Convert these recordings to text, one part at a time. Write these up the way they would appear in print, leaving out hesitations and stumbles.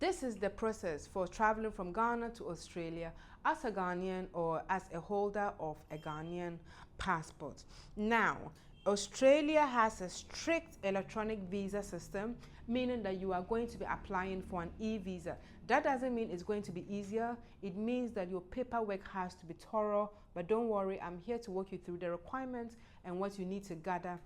This is the process for traveling from Ghana to Australia as a Ghanaian or as a holder of a Ghanaian passport. Now, Australia has a strict electronic visa system, meaning that you are going to be applying for an e-visa. That doesn't mean it's going to be easier. It means that your paperwork has to be thorough, but don't worry, I'm here to walk you through the requirements and what you need to gather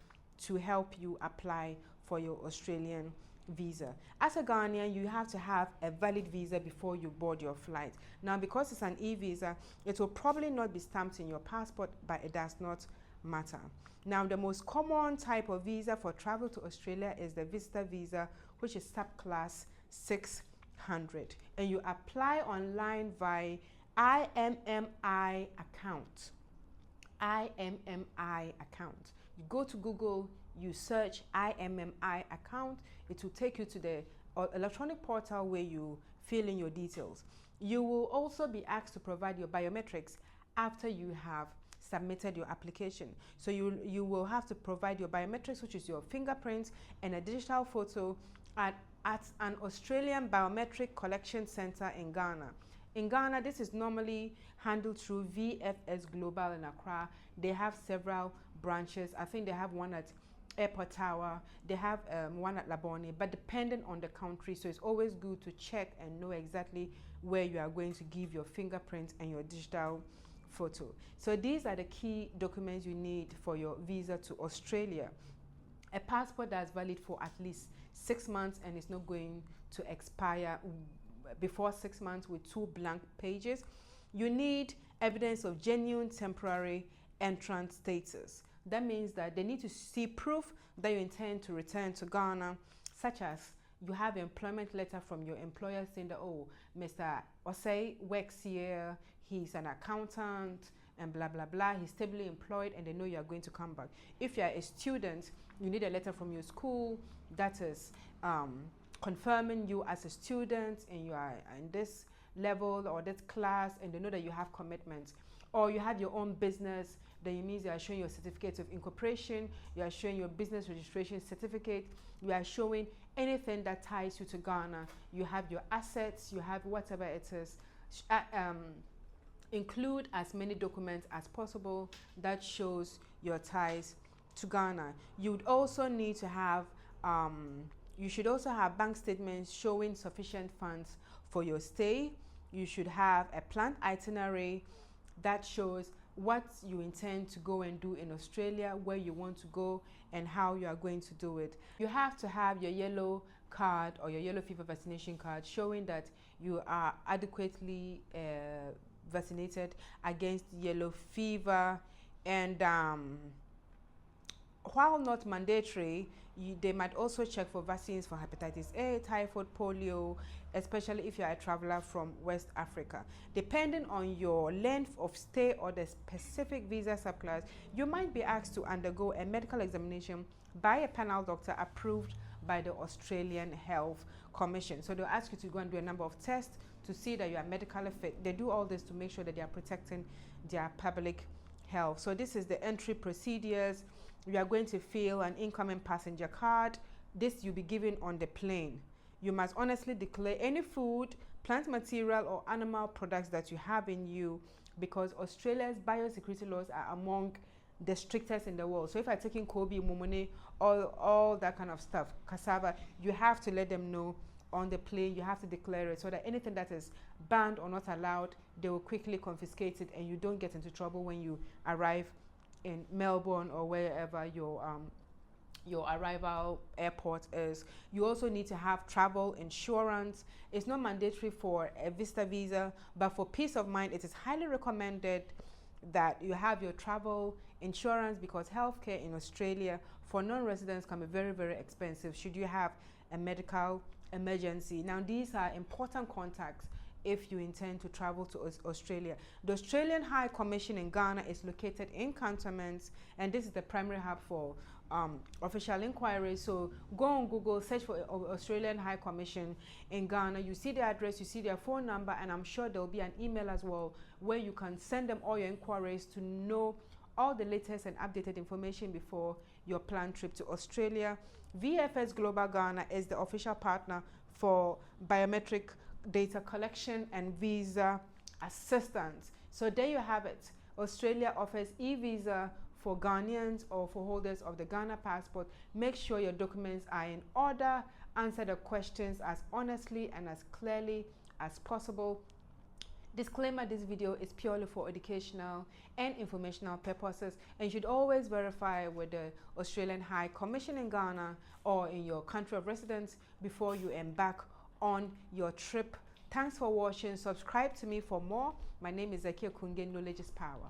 to help you apply for your Australian visa. As a Ghanaian, you have to have a valid visa before you board your flight. Now, because it's an e-visa, it will probably not be stamped in your passport, but it does not matter. Now, the most common type of visa for travel to Australia is the visitor visa, which is subclass 600, and you apply online via IMMI account. IMMI account. You go to Google, you search IMMI account, it will take you to the electronic portal where you fill in your details. You will also be asked to provide your biometrics after you have submitted your application. So you will have to provide your biometrics, which is your fingerprints and a digital photo at an Australian biometric collection center in Ghana. In Ghana, this is normally handled through VFS Global in Accra. They have several branches. I think they have one at Airport Tower. They have one at Labone, but depending on the country. So it's always good to check and know exactly where you are going to give your fingerprints and your digital photo. So these are the key documents you need for your visa to Australia. A passport that's valid for at least 6 months and is not going to expire before 6 months with 2 blank pages. You need evidence of genuine temporary entrant status. That means that they need to see proof that you intend to return to Ghana, such as you have an employment letter from your employer saying that, oh, Mr. Osei works here, he's an accountant, and blah, blah, blah. He's stably employed and they know you are going to come back. If you are a student, you need a letter from your school that is confirming you as a student and you are in this level or this class, and they know that you have commitments. Or you have your own business, then it means you are showing your certificate of incorporation, you are showing your business registration certificate, you are showing anything that ties you to Ghana. You have your assets, you have whatever it is. Include as many documents as possible that shows your ties to Ghana. You would also need to have you should also have bank statements showing sufficient funds for your stay. You should have a planned itinerary that shows what you intend to go and do in Australia, where you want to go, and how you are going to do it. You have to have your yellow card or your yellow fever vaccination card showing that you are adequately vaccinated against yellow fever. And while not mandatory, they might also check for vaccines for hepatitis A, typhoid, polio, especially if you are a traveler from West Africa. Depending on your length of stay or the specific visa subclass, you might be asked to undergo a medical examination by a panel doctor approved by the Australian Health Commission. So they'll ask you to go and do a number of tests to see that you are medically fit. They do all this to make sure that they are protecting their public health. So this is the entry procedures. You are going to fill an incoming passenger card. This you'll be given on the plane. You must honestly declare any food, plant material, or animal products that you have in you, because Australia's biosecurity laws are among the strictest in the world. So if I'm taking Kobe, momone, all that kind of stuff, cassava, you have to let them know on the plane. You have to declare it so that anything that is banned or not allowed, they will quickly confiscate it and you don't get into trouble when you arrive in Melbourne or wherever your arrival airport is. You also need to have travel insurance. It's not mandatory for a visitor visa, but for peace of mind, it is highly recommended that you have your travel insurance, because healthcare in Australia for non-residents can be very, very expensive should you have a medical emergency. Now, these are important contacts if you intend to travel to Australia. The Australian High Commission in Ghana is located in Cantonments, and this is the primary hub for official inquiries. So go on Google, search for Australian High Commission in Ghana. You see the address, you see their phone number, and I'm sure there'll be an email as well where you can send them all your inquiries to know all the latest and updated information before your planned trip to Australia. VFS Global Ghana is the official partner for biometric data collection and visa assistance. So there you have it. Australia offers e-visa for Ghanaians or for holders of the Ghana passport. Make sure your documents are in order. Answer the questions as honestly and as clearly as possible. Disclaimer: this video is purely for educational and informational purposes, and you should always verify with the Australian High Commission in Ghana or in your country of residence before you embark on your trip. Thanks for watching. Subscribe to me for more. My name is Zakia Kunge. Knowledge is power.